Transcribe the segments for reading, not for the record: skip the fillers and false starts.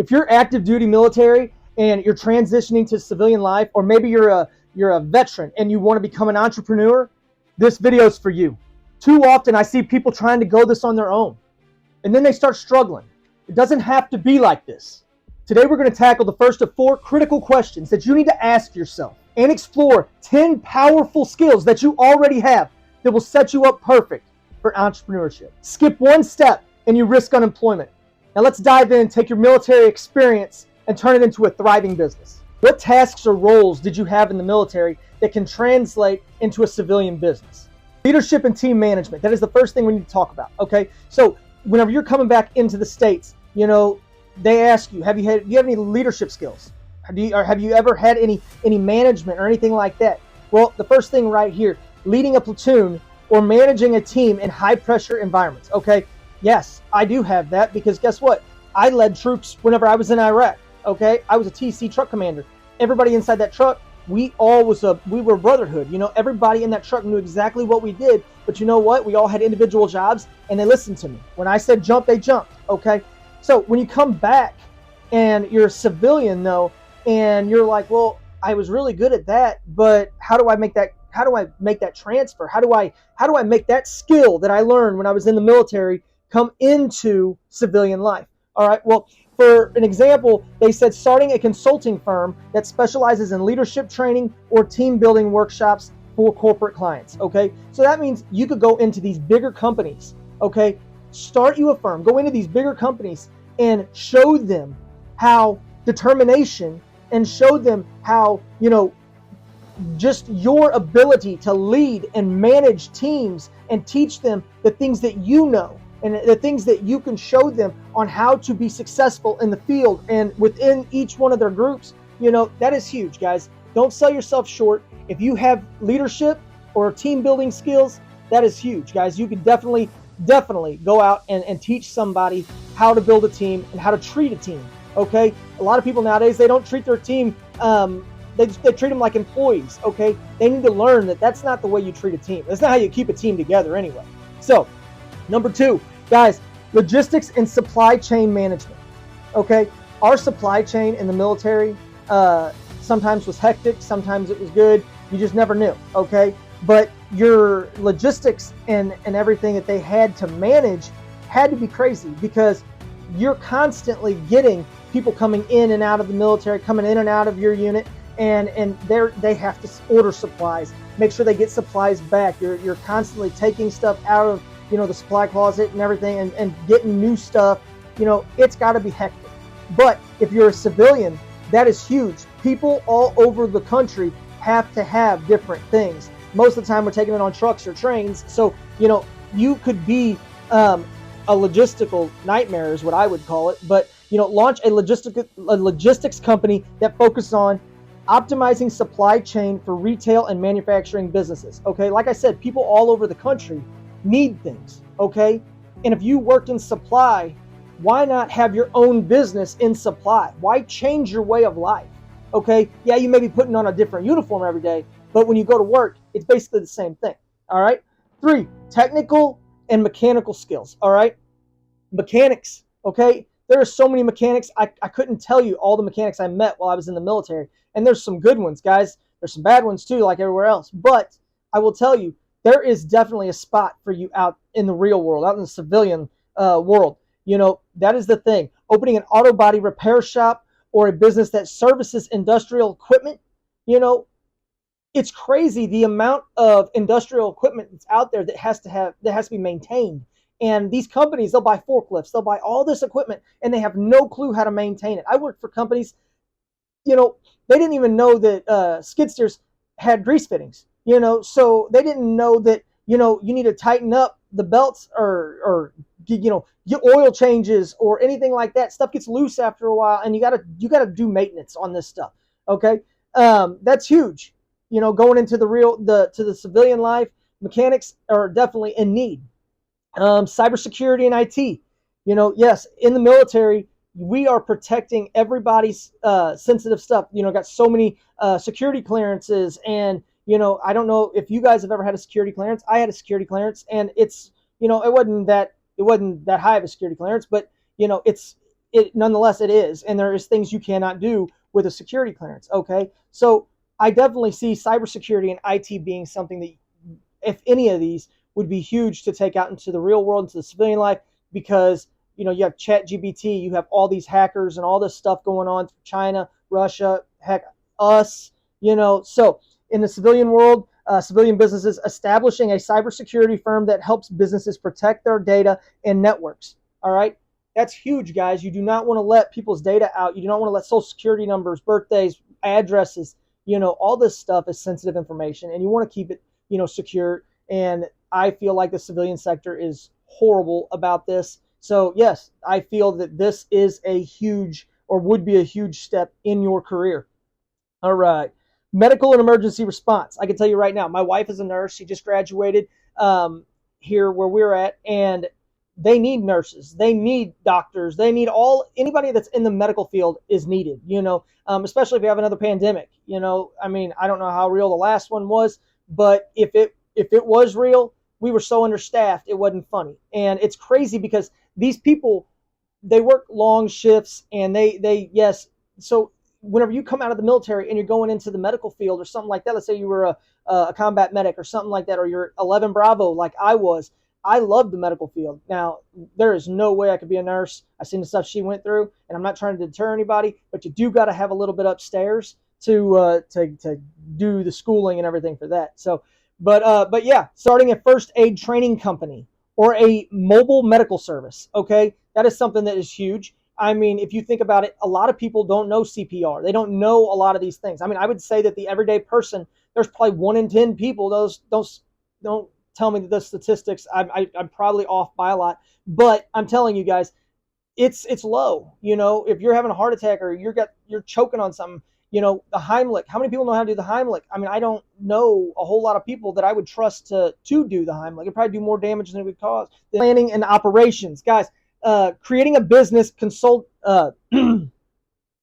If you're active duty military and you're transitioning to civilian life, or maybe you're a veteran and you want to become an entrepreneur, this video is for you. Too often I see people trying to go this on their own, and then they start struggling. It doesn't have to be like this. Today we're going to tackle the first of 4 critical questions that you need to ask yourself and explore 10 powerful skills that you already have that will set you up perfect for entrepreneurship. Skip one step and you risk unemployment. Now let's dive in, take your military experience and turn it into a thriving business. What tasks or roles did you have in the military that can translate into a civilian business? Leadership and team management. That is the first thing we need to talk about. Okay, so whenever you're coming back into the States, they ask you, do you have any leadership skills? Have you ever had any management or anything like that? Well, the first thing right here, leading a platoon or managing a team in high pressure environments. Okay, yes, I do have that, because guess what? I led troops whenever I was in Iraq. Okay, I was a TC truck commander. Everybody inside that truck, we were brotherhood. Everybody in that truck knew exactly what we did, but you know what? We all had individual jobs and they listened to me. When I said jump, they jumped. Okay, so when you come back and you're a civilian though, and you're like, well, I was really good at that, but how do I make that transfer? How do I make that skill that I learned when I was in the military come into civilian life? All right, well, for an example, they said starting a consulting firm that specializes in leadership training or team building workshops for corporate clients. Okay, so that means you could go into these bigger companies. Okay, start you a firm, go into these bigger companies and show them how determination, and show them how, just your ability to lead and manage teams and teach them the things that you know and the things that you can show them on how to be successful in the field and within each one of their groups. That is huge, guys. Don't sell yourself short. If you have leadership or team building skills, that is huge, guys. You could definitely go out and teach somebody how to build a team and how to treat a team. Okay, a lot of people nowadays, they don't treat their team, they treat them like employees. Okay, they need to learn that that's not the way you treat a team. That's not how you keep a team together anyway. So number 2, guys, logistics and supply chain management. Okay, our supply chain in the military sometimes was hectic, sometimes it was good. You just never knew. Okay, but your logistics and everything that they had to manage had to be crazy, because you're constantly getting people coming in and out of the military, coming in and out of your unit, and they have to order supplies, make sure they get supplies back. You're constantly taking stuff out of the supply closet and everything, and getting new stuff. It's got to be hectic. But if you're a civilian, that is huge. People all over the country have to have different things. Most of the time we're taking it on trucks or trains, so you could be a logistical nightmare is what I would call it. But launch a logistics company that focuses on optimizing supply chain for retail and manufacturing businesses. Okay, like I said, people all over the country need things. Okay, and if you worked in supply, why not have your own business in supply? Why change your way of life? Okay, yeah, you may be putting on a different uniform every day, but when you go to work, it's basically the same thing. All right. 3, technical and mechanical skills. All right, mechanics. Okay, there are so many mechanics. I couldn't tell you all the mechanics I met while I was in the military, and there's some good ones, guys. There's some bad ones too, like everywhere else. But I will tell you, there is definitely a spot for you out in the real world, out in the civilian world. That is the thing. Opening an auto body repair shop or a business that services industrial equipment. It's crazy the amount of industrial equipment that's out there that has to be maintained. And these companies, they'll buy forklifts, they'll buy all this equipment, and they have no clue how to maintain it. I worked for companies, they didn't even know that skid steers had grease fittings, so they didn't know that, you need to tighten up the belts or get oil changes or anything like that. Stuff gets loose after a while, and you gotta do maintenance on this stuff. Okay, that's huge. Going into the civilian life, mechanics are definitely in need. Cybersecurity and IT. Yes, in the military, we are protecting everybody's sensitive stuff. Got so many security clearances, and I don't know if you guys have ever had a security clearance. I had a security clearance, and it's it wasn't that high of a security clearance, but it's nonetheless it is, and there is things you cannot do with a security clearance. Okay, so I definitely see cybersecurity and IT being something that, if any of these, would be huge to take out into the real world, into the civilian life, because you have ChatGPT, you have all these hackers and all this stuff going on, China, Russia, heck, us, So in the civilian world, civilian businesses establishing a cybersecurity firm that helps businesses protect their data and networks. All right, that's huge, guys. You do not want to let people's data out. You do not want to let social security numbers, birthdays, addresses, all this stuff is sensitive information, and you want to keep it, secure. And I feel like the civilian sector is horrible about this. So yes, I feel that this is a huge, or would be a huge step in your career. All right. Medical and emergency response. I can tell you right now, my wife is a nurse. She just graduated here where we're at, and they need nurses. They need doctors. They need anybody that's in the medical field is needed, especially if you have another pandemic. I mean, I don't know how real the last one was, but if it was real, we were so understaffed, it wasn't funny. And it's crazy because these people, they work long shifts, and yes. So whenever you come out of the military and you're going into the medical field or something like that, let's say you were a combat medic or something like that, or you're 11 Bravo like I was, I love the medical field. Now, there is no way I could be a nurse. I've seen the stuff she went through, and I'm not trying to deter anybody, but you do got to have a little bit upstairs to do the schooling and everything for that. So, but yeah, starting a first aid training company or a mobile medical service, okay, that is something that is huge. I mean, if you think about it, a lot of people don't know CPR. They don't know a lot of these things. I mean, I would say that the everyday person, there's probably 1 in 10 people. Those don't tell me the statistics. I'm probably off by a lot, but I'm telling you guys, it's low. If you're having a heart attack or you're choking on something, the Heimlich. How many people know how to do the Heimlich? I mean, I don't know a whole lot of people that I would trust to do the Heimlich. It'd probably do more damage than it would cause. Planning and operations, guys. Creating a business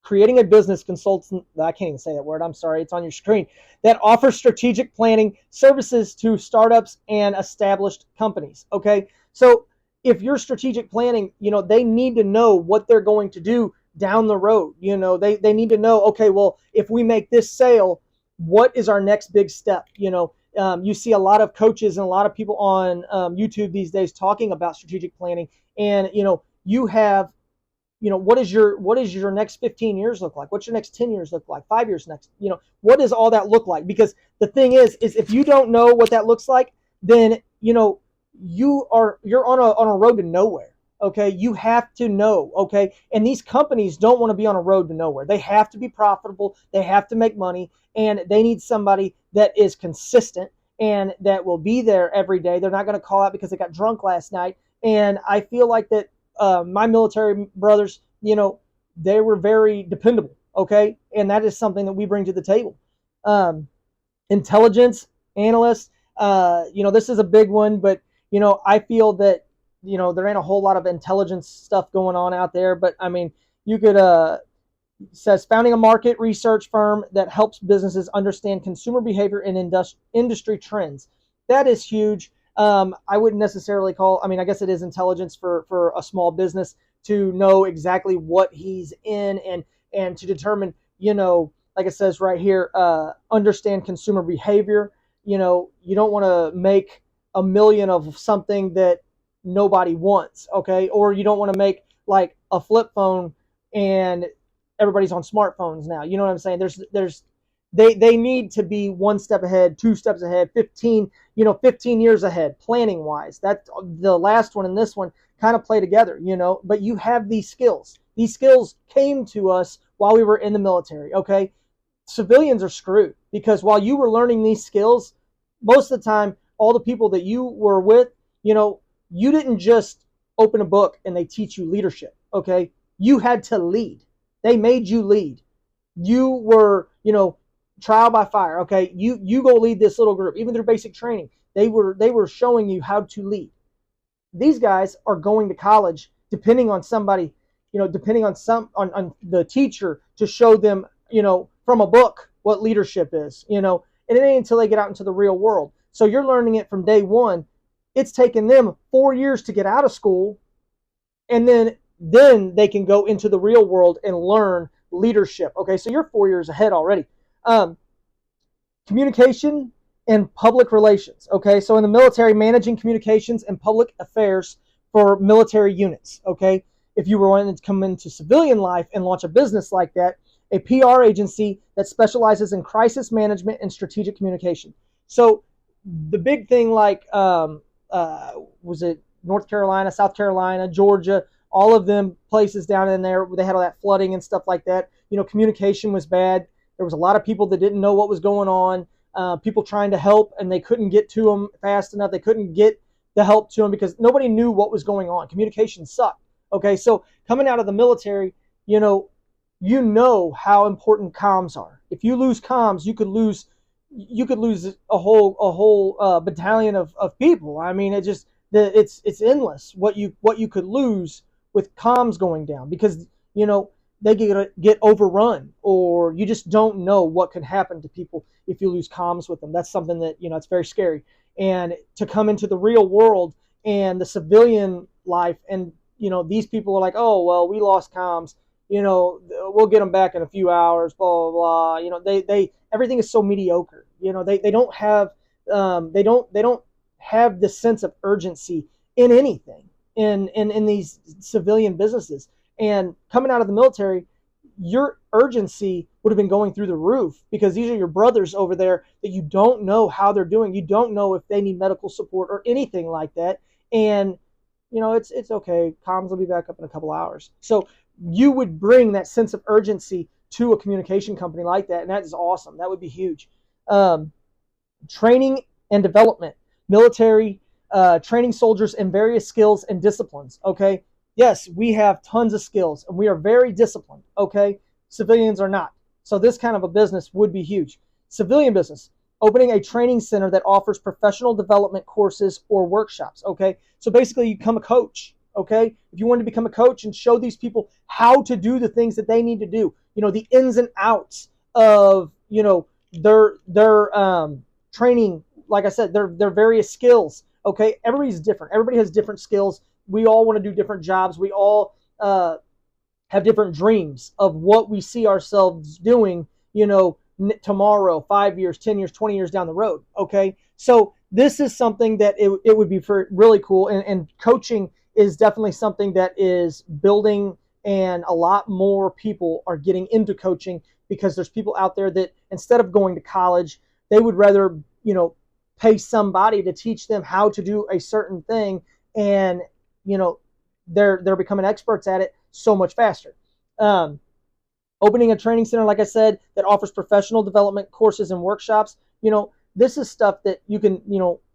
creating a business consultant, I can't even say that word, I'm sorry, it's on your screen, that offers strategic planning services to startups and established companies. Okay, so if you're strategic planning, they need to know what they're going to do down the road. They need to know, okay, well, if we make this sale, what is our next big step? You see a lot of coaches and a lot of people on YouTube these days talking about strategic planning, and you have, what is your next 15 years look like? What's your next 10 years look like? 5 years next, what does all that look like? Because the thing is if you don't know what that looks like, then you're on a road to nowhere. Okay, you have to know. Okay, and these companies don't want to be on a road to nowhere. They have to be profitable. They have to make money, and they need somebody that is consistent and that will be there every day. They're not going to call out because they got drunk last night. And I feel like that my military brothers, they were very dependable. Okay, and that is something that we bring to the table. Intelligence analysts. This is a big one, but I feel that there ain't a whole lot of intelligence stuff going on out there, but I mean, you could says founding a market research firm that helps businesses understand consumer behavior and industry trends. That is huge. I wouldn't necessarily I guess it is intelligence for a small business to know exactly what he's in and to determine, like it says right here, understand consumer behavior. You don't want to make $1 million of something that nobody wants, okay? Or you don't want to make like a flip phone and everybody's on smartphones now. You know what I'm saying? They need to be 1 step ahead, 2 steps ahead, 15 years ahead, planning wise. That the last one and this one kind of play together, but you have these skills. These skills came to us while we were in the military, okay? Civilians are screwed because while you were learning these skills, most of the time, all the people that you were with, you didn't just open a book and they teach you leadership, okay? You had to lead. They made you lead. You were, trial by fire, okay? You go lead this little group. Even through basic training, they were showing you how to lead. These guys are going to college depending on somebody, depending on on the teacher to show them, from a book what leadership is, and it ain't until they get out into the real world. So you're learning it from day one. It's taken them 4 years to get out of school, and then then they can go into the real world and learn leadership. Okay, so you're 4 years ahead already. Communication and public relations. Okay, so in the military, managing communications and public affairs for military units. Okay, if you were wanting to come into civilian life and launch a business like that, a PR agency that specializes in crisis management and strategic communication. So the big thing, like was it North Carolina, South Carolina, Georgia, all of them places down in there, they had all that flooding and stuff like that. Communication was bad. There was a lot of people that didn't know what was going on. People trying to help, and they couldn't get to them fast enough. They couldn't get the help to them because nobody knew what was going on. Communication sucked. Okay, so coming out of the military, you know how important comms are. If you lose comms, you could lose a whole battalion of people. I mean, it's endless what you could lose with comms going down, because they get overrun, or you just don't know what can happen to people if you lose comms with them. That's something that it's very scary. And to come into the real world and the civilian life, and these people are like, oh well, we lost comms, we'll get them back in a few hours, blah blah blah. They everything is so mediocre. They don't have they don't have the sense of urgency in anything in these civilian businesses. And coming out of the military, your urgency would have been going through the roof, because these are your brothers over there that you don't know how they're doing. You don't know if they need medical support or anything like that. And it's okay. Comms will be back up in a couple hours. So you would bring that sense of urgency to a communication company like that, and that is awesome. That would be huge. Training and development, military training soldiers in various skills and disciplines. Okay, yes, we have tons of skills and we are very disciplined. Okay, civilians are not. So this kind of a business would be huge. Civilian business, opening a training center that offers professional development courses or workshops. Okay, so basically you become a coach. Okay, if you want to become a coach and show these people how to do the things that they need to do, the ins and outs of their training. Like I said, their various skills. Okay, everybody's different. Everybody has different skills. We all want to do different jobs. We all have different dreams of what we see ourselves doing, tomorrow, 5 years, 10 years, 20 years down the road. Okay, so this is something that it would be really cool, and coaching is definitely something that is building, and a lot more people are getting into coaching, because there's people out there that instead of going to college, they would rather pay somebody to teach them how to do a certain thing, and they're becoming experts at it so much faster. Opening a training center, like I said, that offers professional development courses and workshops. This is stuff that you can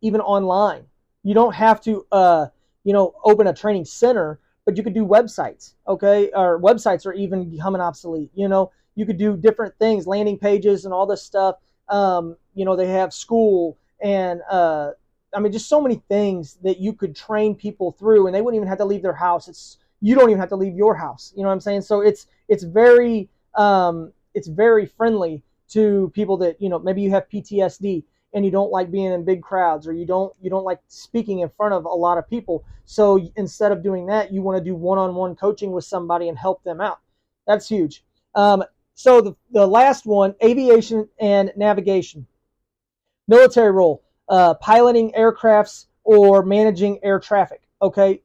even online. You don't have to open a training center, but you could do websites. Okay, or websites are even becoming obsolete. You could do different things, landing pages and all this stuff. They have school, and just so many things that you could train people through, and they wouldn't even have to leave their house. You don't even have to leave your house. You know what I'm saying? So it's very friendly to people that maybe you have PTSD and you don't like being in big crowds, or you don't like speaking in front of a lot of people. So instead of doing that, you want to do one-on-one coaching with somebody and help them out. That's huge. So the last one, aviation and navigation. Military role, piloting aircrafts or managing air traffic. Okay,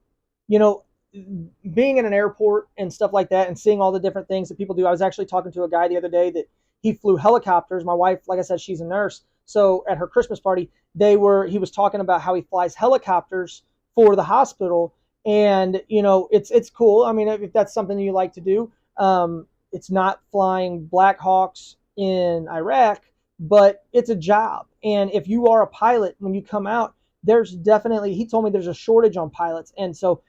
being in an airport and stuff like that, and seeing all the different things that people do. I was actually talking to a guy the other day that he flew helicopters. My wife, like I said, she's a nurse. So at her Christmas party, he was talking about how he flies helicopters for the hospital, and it's cool. I mean, if that's something you like to do, it's not flying Black Hawks in Iraq, but it's a job. And if you are a pilot, when you come out, he told me there's a shortage on pilots. And so,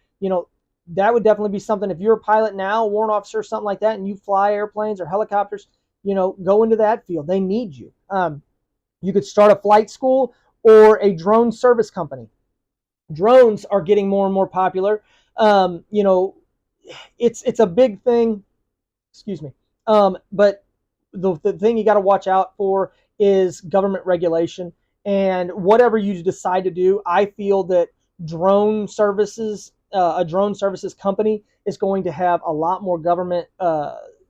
that would definitely be something. If you're a pilot now, warrant officer, something like that, and you fly airplanes or helicopters, go into that field. They need you. You could start a flight school or a drone service company. Drones are getting more and more popular. It's a big thing. Excuse me. But the thing you got to watch out for is government regulation. And whatever you decide to do, I feel that drone services a drone services company is going to have a lot more government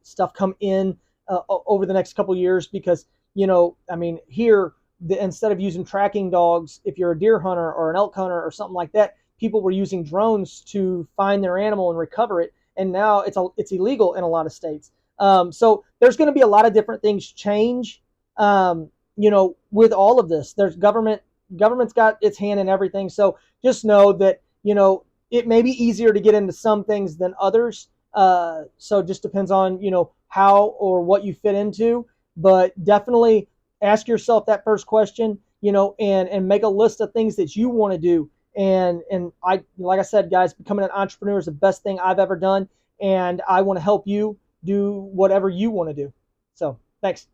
stuff come in over the next couple of years because, I mean, here, instead of using tracking dogs, if you're a deer hunter or an elk hunter or something like that, people were using drones to find their animal and recover it. And now it's illegal in a lot of states. So there's going to be a lot of different things change, with all of this. There's government's got its hand in everything. So just know that, it may be easier to get into some things than others. So it just depends on, how or what you fit into. But definitely ask yourself that first question, and make a list of things that you want to do. And like I said, guys, becoming an entrepreneur is the best thing I've ever done. And I want to help you do whatever you want to do. So thanks.